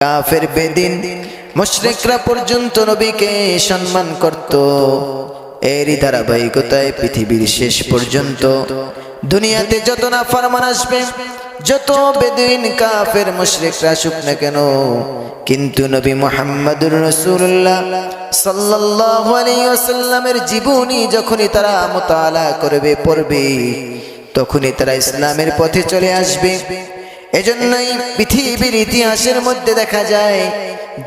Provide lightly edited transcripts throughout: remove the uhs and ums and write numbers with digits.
কাফের বেদিন মুশরিকরা পর্যন্ত নবীকে সম্মান করত। এরই ধারাবাহিকতায় পৃথিবীর শেষ পর্যন্ত দুনিয়াতে যত নাফরমান আসবে, যত বেদুইন কাফের মুশরিকরা আসুক না কেন, কিন্তু নবী মুহাম্মদুর রাসূলুল্লাহ সাল্লাল্লাহু আলাইহি ওয়াসাল্লামের জীবনী যখনই তারা মুতাআলা করবে, পড়বে, তখনই তারা ইসলামের পথে চলে আসবে। এজন্যই পৃথিবীর ইতিহাসের মধ্যে দেখা যায়,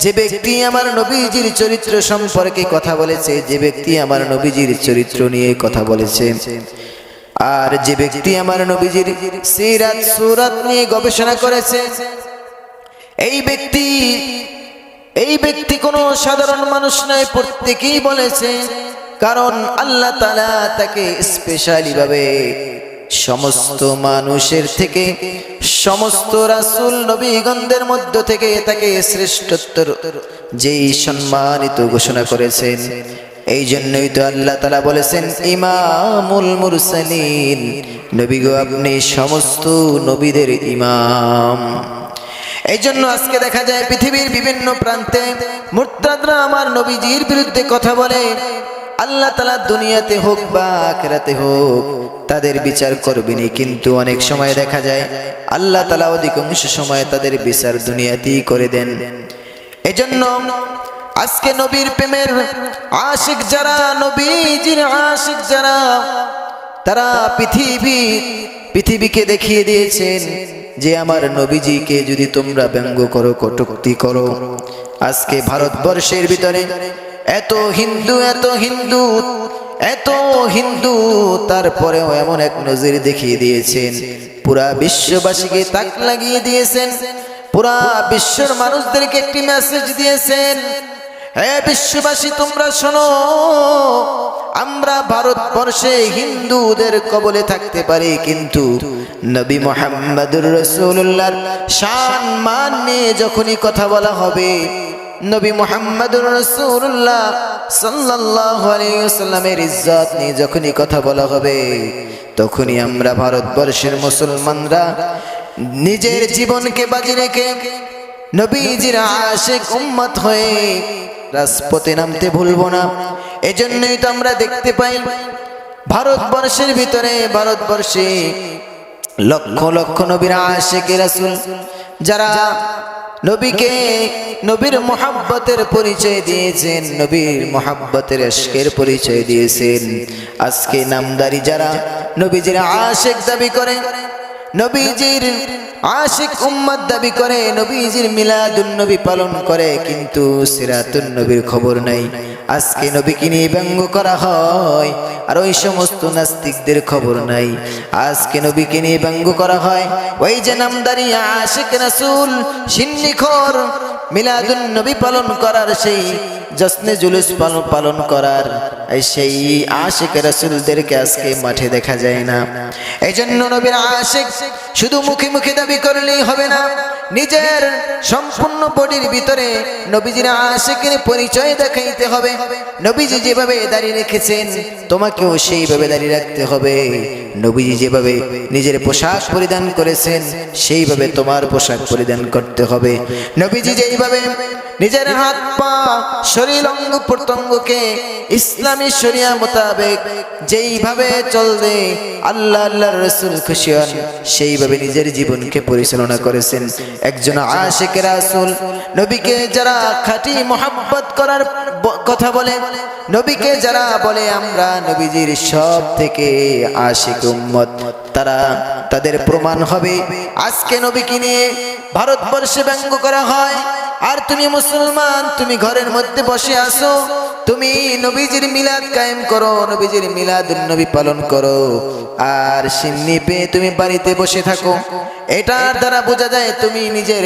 যে ব্যক্তি আমার নবীজির চরিত্র সম্পর্কে কথা বলেছে, যে ব্যক্তি আমার নবীজির চরিত্র নিয়ে কথা বলেছে, আর যে ব্যক্তি আমার নবীজির সিরাত সুরাত নিয়ে গবেষণা করেছে, এই ব্যক্তি কোনো সাধারণ মানুষ নয়, প্রত্যেকেই বলেছে। কারণ আল্লাহ তাআলা তাকে স্পেশালি ভাবে সমস্ত মানুষের থেকে, সমস্ত রাসূল নবীগণদের মধ্য থেকে তাকে শ্রেষ্ঠত্বর যেই সম্মানিত ঘোষণা করেছেন। এই জন্যই তো আল্লাহ তাআলা বলেছেন, ইমামুল মুরসালিন, নবী গো আপনি সমস্ত নবীদের ইমাম। এই জন্য আজকে দেখা যায় পৃথিবীর বিভিন্ন প্রান্তে মুরতাদরা আমার নবীজির বিরুদ্ধে কথা বলে। আল্লাহ তাআলা দুনিয়াতে হোক বা আখিরাতে হোক তাদের বিচার করবেনই, কিন্তু অনেক সময় দেখা যায় আল্লাহ তাআলা অধিকাংশ সময় তাদের বিচার দুনিয়াতেই করে দেন। এজন্য আজকে নবীর প্রেমের আশিক যারা, নবীজির আশিক যারা, তারা পৃথিবীকে দেখিয়ে দিয়েছেন যে আমার নবীজিকে যদি তোমরা ব্যঙ্গ করো, কটূক্তি করো, আজকে ভারতবর্ষের ভিতরে এত হিন্দু তারপরেও এমন এক নজির দেখিয়ে দিয়েছেন, পুরা বিশ্ববাসীকে তাক লাগিয়ে দিয়েছেন, পুরা বিশ্বের মানুষদেরকে একটি মেসেজ দিয়েছেন, হে বিশ্ববাসী তোমরা শোনো, আমরা ভারতবর্ষে হিন্দুদের কবলে থাকতে পারি, কিন্তু নবী মুহাম্মদুর রাসূলুল্লাহর শান মান নিয়ে যখনই কথা বলা হবে, নবী মুহাম্মদুর রাসূলুল্লাহ সাল্লাল্লাহু আলাইহি ওয়াসাল্লামের ইজ্জত নিয়ে যখনই কথা বলা হবে, তখনই আমরা ভারতবর্ষের মুসলমানরা নিজের জীবনকে বাজি রেখে নবীজির আশিক উম্মত হয়ে রাজপথে নামতে ভুলবো না। এজন্যই তো আমরা দেখতে পাই ভারতবর্ষের ভিতরে, ভারতবর্ষে লক্ষ লক্ষ নবীর আশিক রাসূল যারা নবীর মুহাব্বতের পরিচয় দিয়েছেন, নবীর মুহাব্বতের ইশকের পরিচয় দিয়েছেন। আজকে নামদারি যারা নবীজির আশিক দাবি করে, নবীজির আশিক উম্মত দাবি করে, নবীজির মিলাদুন নবী পালন করে, কিন্তু সিরাতুন নবীর খবর নাই। আজকে নবীকে নিয়ে ব্যঙ্গ করা হয়, আর ওই সমস্ত নাস্তিকদের খবর নাই। আজকে নবীকে নিয়ে ব্যঙ্গ করা হয়, ওই যে নামদারি আশিক রাসূল সিন্নিখোর মিলাদুন নবী পালন করার, সেই জশ্নে জুলুস পালন করার সেই আশিক রাসূলদেরকে আজকে মাঠে দেখা যায় না। এই জন্য নবীর আশিক শুধু মুখে মুখে দাবি করলেই হবে না, নিজের সম্পূর্ণ বডির ভিতরে নবীজির আশিকের পরিচয় দেখাইতে হবে। নবীজি যেভাবে দাঁড়িয়ে রেখেছেন তোমাকেও সেইভাবে দাঁড়িয়ে রাখতে হবে। নবীজি যেভাবে নিজের পোশাক পরিধান করেছেন সেইভাবে তোমার পোশাক পরিধান করতে হবে। নবীজি যেইভাবে নিজের হাত পা শরীর অঙ্গ প্রত্যঙ্গকে ইসলামী শরিয়া মোতাবেক যেইভাবে চলবে আল্লাহর রাসূল খুশি হন, সেইভাবে নিজের জীবনকে পরিচালনা করেছেন একজন আশিক রাসূল। নবীকে যারা খাঁটি মুহাব্বত করার কথা বলে, নবীকে যারা বলে আমরা নবীজির সব থেকে আশিক উম্মত, তাদের প্রমাণ হবে আজকে নবীকে নিয়ে ভারতবর্ষে ব্যঙ্গ করা হয়, আর তুমি মুসলমান, তুমি ঘরের মধ্যে বসে আসো, তুমি নবীজির মিলাদ কায়েম করো, নবীজির মিলাদুন নবী পালন করো, আর সিন্নি পেয়ে তুমি বাড়িতে বসে থাকো। এটার দ্বারা বোঝা যায় তুমি নিজের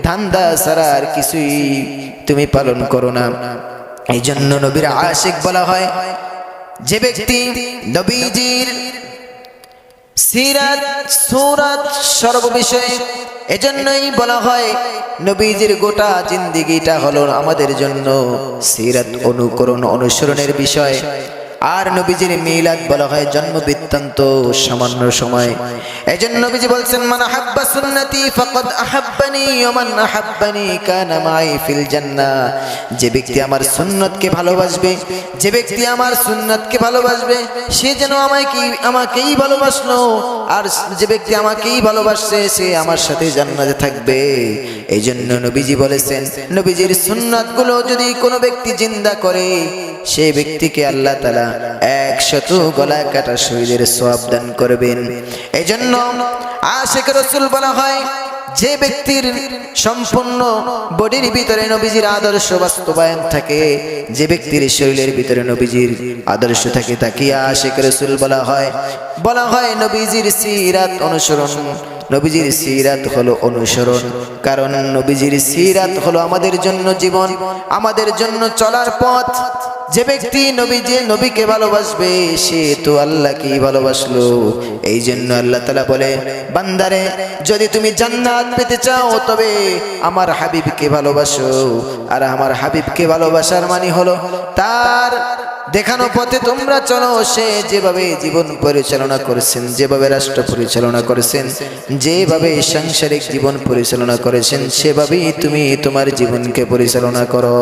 ধান্দা ছাড়া আর কিছুই তুমি পালন করো না। এই জন্য নবীর আশিক বলা হয় যে ব্যক্তি নবীজির সিরাত সুরাত সর্ববিষয়ে। এজন্যই বলা হয় নবীজির গোটা জিন্দেগিটা হলো আমাদের জন্য সিরাত অনুকরণ অনুসরণের বিষয়। আর নবীজির মিলাদ বলা হয় জন্ম বৃত্তান্ত সামান্য সময়। এজন্য নবীজি বলছেন মান আহাব্বা সুন্নতি ফাকাদ আহাব্বানি ওয়া মান আহাব্বানি কানা মাই ফিল জান্নাহ। যে ব্যক্তি আমার সুন্নতকে ভালোবাসবে, যে ব্যক্তি আমার সুন্নতকে ভালোবাসবে সে যেন আমাকেই ভালোবাসলো, আর যে ব্যক্তি আমাকেই ভালোবাসছে সে আমার সাথে জান্নাতে থাকবে। এই জন্য নবীজি বলেছেন নবীজির সুন্নাতগুলো যদি কোনো ব্যক্তি জিন্দা করে সেই ব্যক্তিকে আল্লাহ তাআলা 100 গলা কাটা শহীদের সওয়াব দান করবেন। এই জন্য আশিক রাসূল বলা হয় যে ব্যক্তির সম্পূর্ণ বডির ভিতরে নবীজির আদর্শ বাস্তবায়ন থাকে, যে ব্যক্তির শরীরের ভিতরে নবীজির আদর্শ থাকে তাকে আশিক রাসূল বলা হয়। বলা হয় নবীজির সিরাত অনুসরণ। নবীজির সিরাত হলো অনুসরণ, কারণ নবীজির সিরাত হলো আমাদের জন্য জীবন, আমাদের জন্য চলার পথ। যে ব্যক্তি নবীকে ভালোবাসবে সে তো আল্লাহকেই ভালোবাসলো। এই জন্য আল্লাহ তাআলা বলে বান্দারে যদি তুমি জান্নাত পেতে চাও তবে আমার হাবিবকে ভালোবাসো। আর আমার হাবিবকে ভালোবাসার মানে হলো তার দেখানো পথে তোমরা চলো। সে যেভাবে জীবন পরিচালনা করেছেন, যেভাবে রাষ্ট্র পরিচালনা করেছেন, যেভাবে সাংসারিক জীবন পরিচালনা করেছেন সেভাবেই তুমি তোমার জীবনকে পরিচালনা করো।